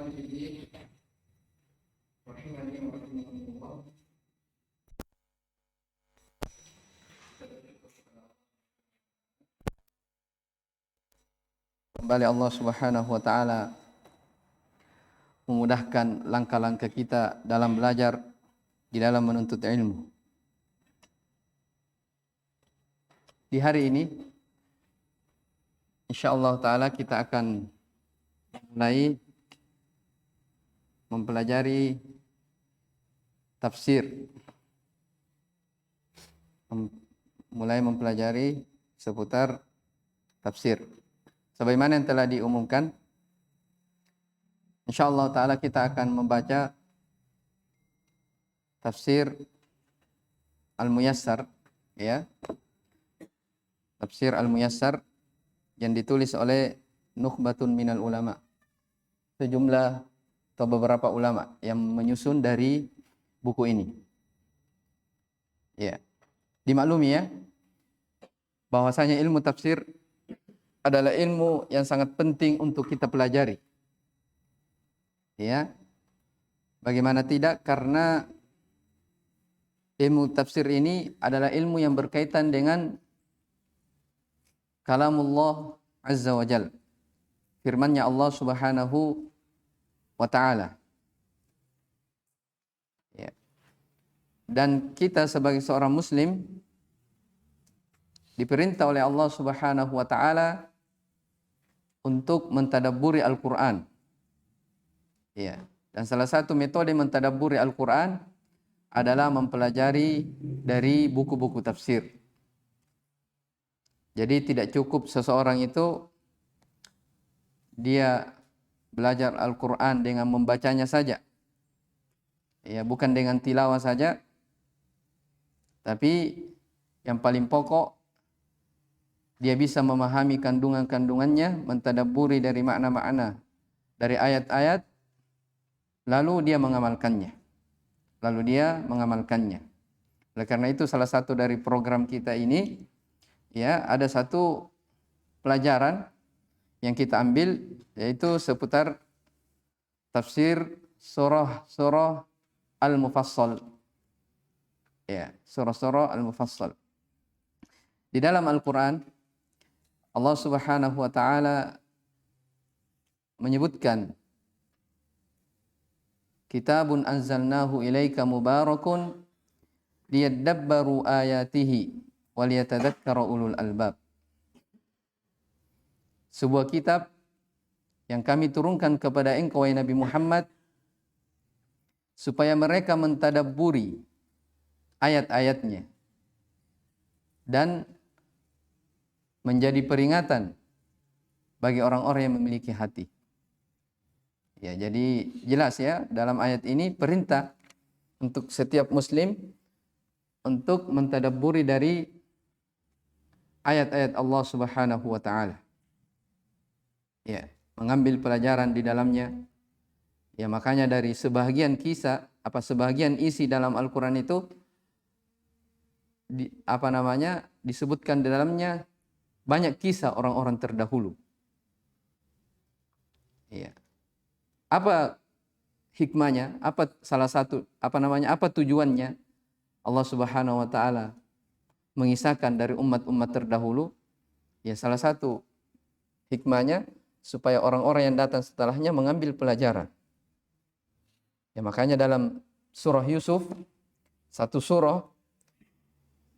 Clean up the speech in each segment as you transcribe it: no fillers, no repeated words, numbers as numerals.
Ikhwani rahimani wa rahimakumullah. Kembali Allah Subhanahu wa taala memudahkan langkah-langkah kita dalam belajar, di dalam menuntut ilmu. Di hari ini insyaallah taala kita akan mulai mempelajari tafsir, mulai mempelajari seputar tafsir. Sebagaimana yang telah diumumkan, insyaallah taala kita akan membaca tafsir Al-Muyassar, ya. Tafsir Al-Muyassar yang ditulis oleh Nukhbatun minal ulama. Sejumlah atau beberapa ulama yang menyusun dari buku ini. Ya. Dimaklumi ya, bahwasanya ilmu tafsir adalah ilmu yang sangat penting untuk kita pelajari. Ya. Bagaimana tidak, karena ilmu tafsir ini adalah ilmu yang berkaitan dengan kalamullah azza wa jal, firman-Nya Allah Subhanahu wa taala. Ya. Dan kita sebagai seorang muslim diperintah oleh Allah Subhanahu wa taala untuk mentadabburi Al-Qur'an. Ya. Dan salah satu metode mentadabburi Al-Qur'an adalah mempelajari dari buku-buku tafsir. Jadi tidak cukup seseorang itu dia belajar Al-Qur'an dengan membacanya saja. Ya, bukan dengan tilawah saja. Tapi yang paling pokok, dia bisa memahami kandungan-kandungannya, mentadabburi dari makna-makna dari ayat-ayat, lalu dia mengamalkannya. Oleh karena itu salah satu dari program kita ini, ya, ada satu pelajaran yang kita ambil, yaitu seputar tafsir surah Al-Mufassal. Ya, surah Al-Mufassal. Di dalam Al-Quran, Allah Subhanahu wa taala menyebutkan, kitabun anzalnahu ilaika mubarakun liyadabbaru ayatihi waliyatadzakkara ulul albab. Sebuah kitab yang kami turunkan kepada engkau, wahai Nabi Muhammad, supaya mereka mentadabburi ayat-ayatnya dan menjadi peringatan bagi orang-orang yang memiliki hati. Ya, jadi jelas ya, dalam ayat ini perintah untuk setiap muslim untuk mentadabburi dari ayat-ayat Allah Subhanahu wa taala. Ya, mengambil pelajaran di dalamnya. Ya, makanya dari sebahagian kisah, sebahagian isi dalam Al-Qur'an itu disebutkan di dalamnya banyak kisah orang-orang terdahulu. Ya. Apa hikmahnya? Apa tujuannya? Allah Subhanahu wa taala mengisahkan dari umat-umat terdahulu. Ya, salah satu hikmahnya supaya orang-orang yang datang setelahnya mengambil pelajaran. Ya, makanya dalam surah Yusuf, satu surah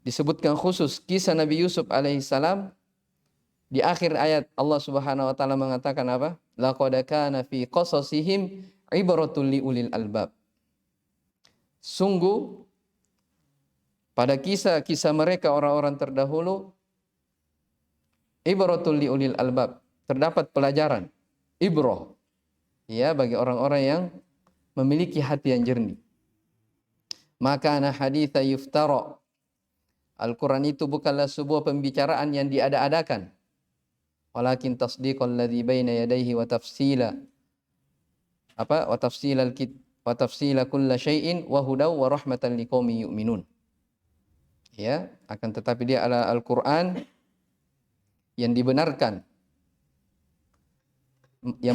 disebutkan khusus kisah Nabi Yusuf alaihissalam. Di akhir ayat Allah Subhanahu wa taala mengatakan apa? Laqad kana fi qasasihim ibratul liulil albab. Sungguh pada kisah-kisah mereka orang-orang terdahulu, ibratul liulil albab, terdapat pelajaran, ibrah, ya, bagi orang-orang yang memiliki hati yang jernih. Maka ana haditha yuftara. Al-Quran itu bukanlah sebuah pembicaraan yang diada-adakan. Walakin tasdiqal ladzi baina yadayhi wa tafsila kulla syai'in wa hudaw wa rahmatan liqaumin yu'minun. Ya, akan tetapi dia adalah Al-Quran yang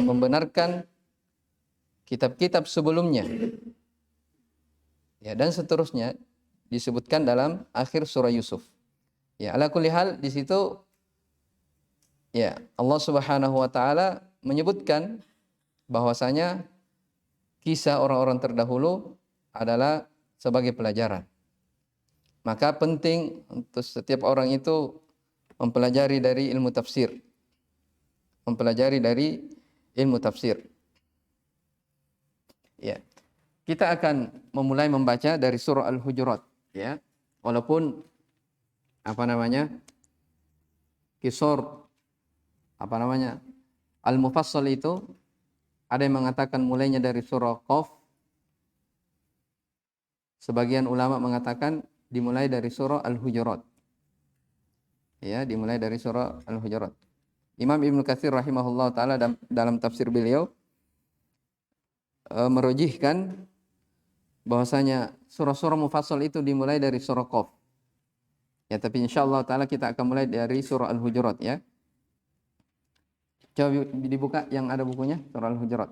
membenarkan kitab-kitab sebelumnya. Ya, dan seterusnya disebutkan dalam akhir surah Yusuf. Ya, ala kulli hal di situ ya Allah Subhanahu wa taala menyebutkan bahwasanya kisah orang-orang terdahulu adalah sebagai pelajaran. Maka penting untuk setiap orang itu mempelajari dari ilmu tafsir. Mempelajari dari ilmu tafsir. Ya. Kita akan memulai membaca dari surah Al-Hujurat, ya. Walaupun kisor Al-Mufassal itu ada yang mengatakan mulainya dari surah Qaf. Sebagian ulama mengatakan dimulai dari surah Al-Hujurat. Ya, dimulai dari surah Al-Hujurat. Imam Ibnu Katsir rahimahullah taala dalam tafsir beliau merujihkan bahwasanya surah-surah mufassal itu dimulai dari surah Qaf. Ya, tapi insyaallah taala kita akan mulai dari surah Al-Hujurat, ya. Coba dibuka yang ada bukunya, surah Al-Hujurat.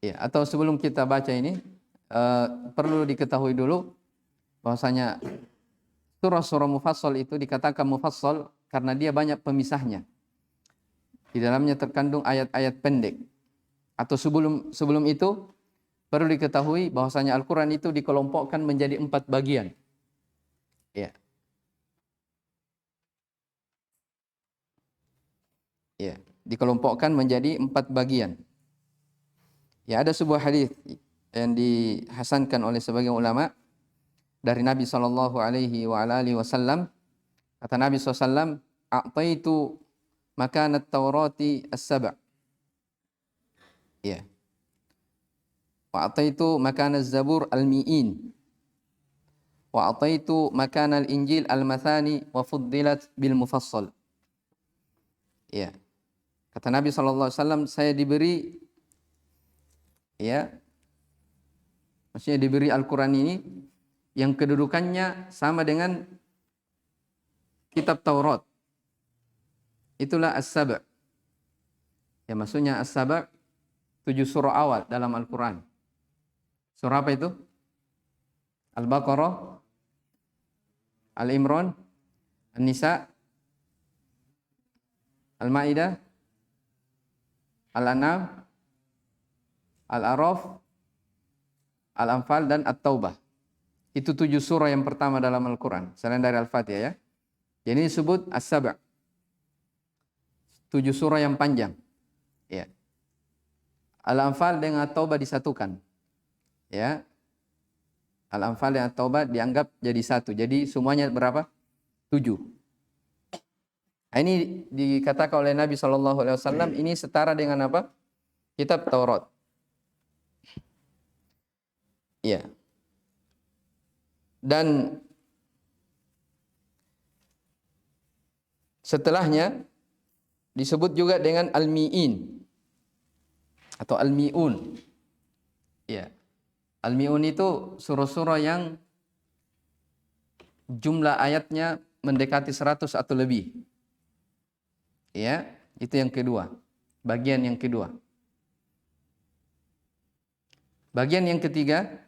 Ya, atau sebelum kita baca ini perlu diketahui dulu bahwasanya surah-surah mufassal itu dikatakan mufassal karena dia banyak pemisahnya. Di dalamnya terkandung ayat-ayat pendek. Atau sebelum itu perlu diketahui bahwasanya Al-Quran itu dikelompokkan menjadi 4 bagian. Ya. Ya, dikelompokkan menjadi 4 bagian. Ya, ada sebuah hadis yang dihasankan oleh sebagian ulama dari Nabi sallallahu alaihi wasallam. Kata Nabi SAW, "A'taitu makanat Taurati as-sab'." Ya. Wa ataitu makanaz Zabur al-mi'in. Wa ataitu makanal Injil al-mathani wa fuddilat bil mufassal. Ya. Kata Nabi sallallahu alaihi wasallam, saya diberi, ya, maksudnya diberi Al-Quran ini yang kedudukannya sama dengan kitab Taurat. Itulah As-Sab'. Ya, maksudnya As-Sab' 7 surah awal dalam Al-Quran. Surah apa itu? Al-Baqarah, Al-Imran, An-Nisa, Al-Ma'idah, Al-An'am, Al-A'raf, Al-Anfal, dan At-Taubah. Itu 7 surah yang pertama dalam Al-Quran, selain dari Al-Fatihah, ya. Jadi disebut As-Sab'. 7 surah yang panjang. Ya. Al-Anfal dengan At-Taubah disatukan. Ya. Al-Anfal dan At-Taubah dianggap jadi satu. Jadi semuanya berapa? 7. Nah, ini dikatakan oleh Nabi SAW, ini setara dengan apa? Kitab Taurat. Ya. Dan setelahnya disebut juga dengan Al-Mi'in atau Al-Mi'un. Ya. Al-Mi'un itu surah-surah yang jumlah ayatnya mendekati 100 atau lebih. Ya, itu yang kedua. Bagian yang kedua. Bagian yang ketiga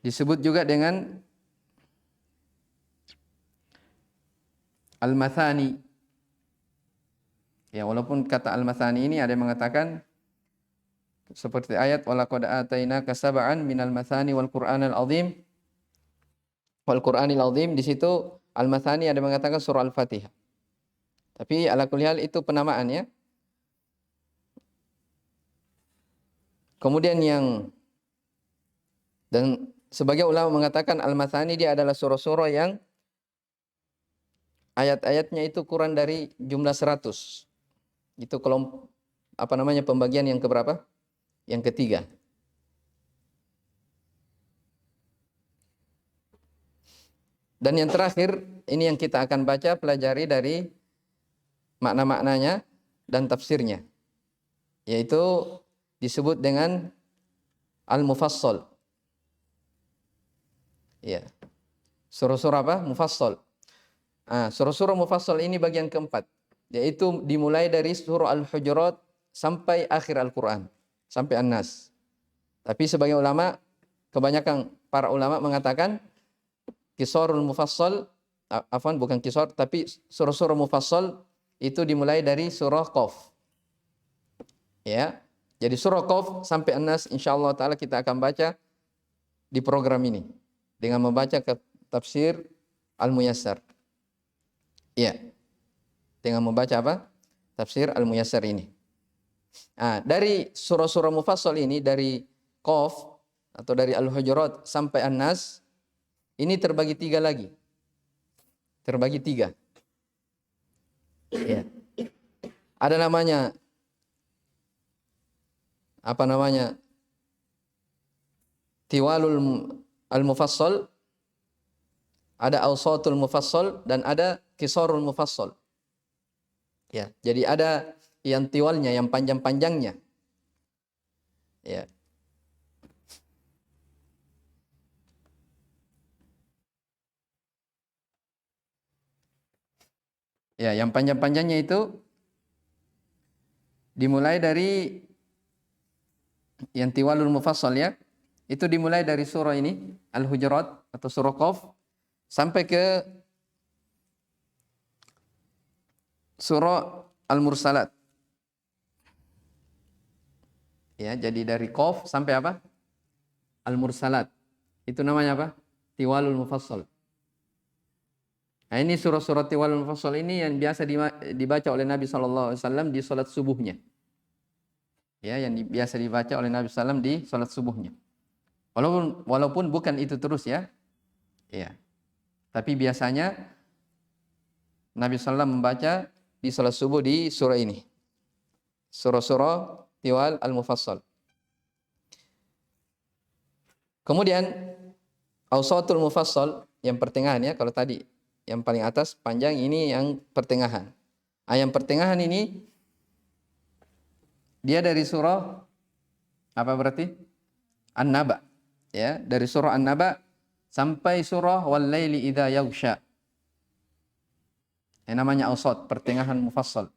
disebut juga dengan Al-Mathani. Ya, walaupun kata Al-Mathani ini ada yang mengatakan seperti ayat walaqad atainaka sab'an minal mathani wal Qur'anil azim. Wal Qur'anil azim, di situ Al-Mathani ada yang mengatakan surah Al-Fatihah. Tapi ala kulli hal itu penamaan, ya. Kemudian dan sebagai ulama mengatakan Al-Mathani dia adalah surah-surah yang ayat-ayatnya itu kurang dari jumlah 100. Itu pembagian yang keberapa? Yang ketiga. Dan yang terakhir, ini yang kita akan baca, pelajari dari makna-maknanya dan tafsirnya. Yaitu disebut dengan al-mufassal. Ya. Surah-surah apa? Mufassal. Surah-surah mufassal ini bagian keempat, yaitu dimulai dari surah Al-Hujurat sampai akhir Al-Quran, sampai An-Nas. Tapi sebagian ulama, kebanyakan para ulama mengatakan Qisarul Mufassal, bukan Qisar, tapi surah-surah Mufassal itu dimulai dari surah Qaf. Ya. Jadi surah Qaf sampai An-Nas insyaallah taala kita akan baca di program ini dengan membaca ke tafsir Al-Muyassar. Ya. Dengan membaca apa? Tafsir Al-Muyassar ini. Dari surah-surah Mufassal ini, dari Qaf atau dari Al-Hujurat sampai An-Nas, ini terbagi tiga lagi. Terbagi tiga. Ya. Ada namanya, Tiwalul Al-Mufassal, ada Awsatul Mufassal, dan ada Qisarul Mufassal. Ya, jadi ada yang tiwalnya, yang panjang-panjangnya. Ya. Ya, yang panjang-panjangnya itu dimulai dari yang tiwalul mufassal, ya. Itu dimulai dari surah ini, Al-Hujurat atau surah Qaf, sampai ke surah Al-Mursalat. Ya, jadi dari Qaf sampai apa? Al-Mursalat. Itu namanya apa? Tiwalul Mufassal. Nah, ini surah-surah Tiwalul Mufassal ini yang biasa dibaca oleh Nabi SAW di salat subuhnya. Ya, yang biasa dibaca oleh Nabi SAW di salat subuhnya. Walaupun bukan itu terus, ya. Ya. Tapi biasanya Nabi SAW membaca di salat subuh di surah ini. Surah-surah Tiwal Al-Mufassal. Kemudian Awsatul Mufassal, yang pertengahan, ya. Kalau tadi yang paling atas panjang, ini yang pertengahan. Yang pertengahan ini dia dari surah apa berarti? An-Naba. Ya, dari surah An-Naba sampai surah Wal Laili Idza Yaghsha. Yang namanya Awsat, pertengahan Mufassal.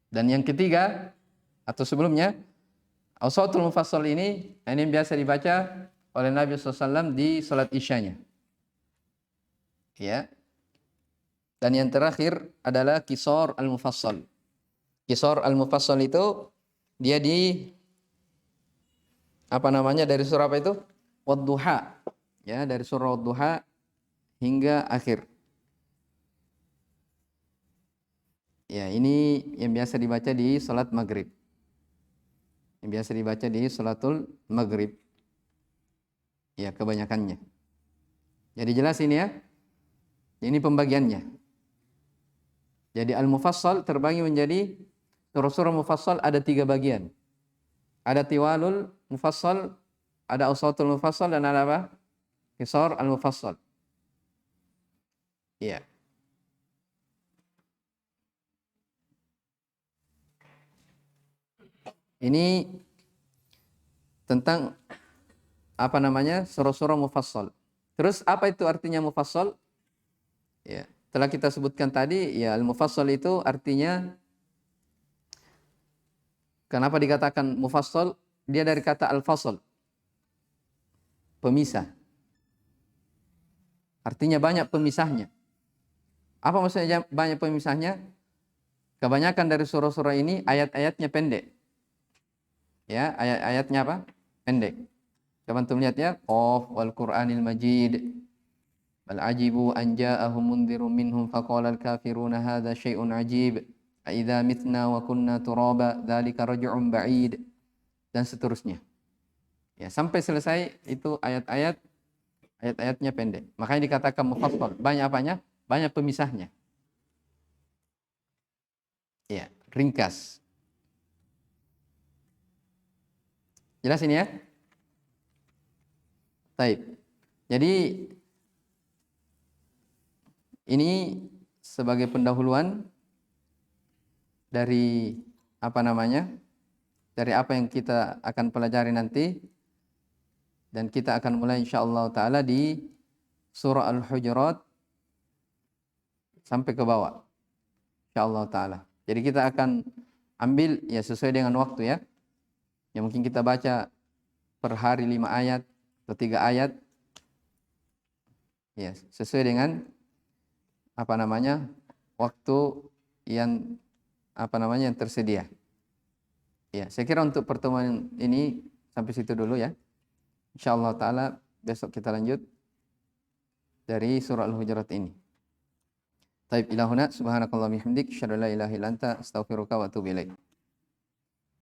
Dan yang ketiga atau sebelumnya, Awsatul Mufassal ini biasa dibaca oleh Nabi SAW di salat Isyanya. Ya. Dan yang terakhir adalah Qisar Al-Mufassal. Qisar Al-Mufassal itu dia dari surah apa itu? Wad-Duha. Ya, dari surah Wad-Duha hingga akhir. Ya, ini yang biasa dibaca di salat Maghrib. Yang biasa dibaca di salatul Maghrib. Ya, kebanyakannya. Jadi jelas ini, ya. Ini pembagiannya. Jadi Al-Mufassal terbagi menjadi surah-surah Mufassal ada 3 bagian. Ada Tiwalul Mufassal, ada Awsatul Mufassal, dan ada apa? Qisar Al-Mufassal. Iya. Ini tentang surah-surah Mufassal. Terus apa itu artinya Mufassal? Ya, telah kita sebutkan tadi, ya, Al-Mufassal itu artinya, kenapa dikatakan Mufassal? Dia dari kata Al-Fasl, pemisah. Artinya banyak pemisahnya. Apa maksudnya banyak pemisahnya? Kebanyakan dari surah-surah ini ayat-ayatnya pendek. Ya, ayat-ayatnya apa? Pendek. Coba antum lihat, ya. Qaf wal Qur'anil Majid. Bal ajibu an ja'ahum mundhirun minhum faqala al-kafiruna hadza syai'un ajib. A idza mitna wa kunna turaba dzalika raj'un ba'id. Dan seterusnya. Ya, sampai selesai itu ayat-ayatnya pendek. Makanya dikatakan mufassal. Banyak apanya? Banyak pemisahnya. Ya, ringkas. Jelas ini, ya? Baik. Jadi Ini sebagai pendahuluan dari dari apa yang kita akan pelajari nanti, dan kita akan mulai insyaallah taala di surah Al-Hujurat sampai ke bawah insyaallah taala. Jadi kita akan ambil ya sesuai dengan waktu ya. Ya mungkin kita baca per hari 5 ayat atau 3 ayat. Ya, sesuai dengan waktu yang yang tersedia. Ya, saya kira untuk pertemuan ini sampai situ dulu ya. Insyaallah taala besok kita lanjut dari surah Al-Hujurat ini. Taib ilahuna subhanakallahumma bihamdik asyhadu an la ilaha illa anta astaghfiruka wa atubu ilaik.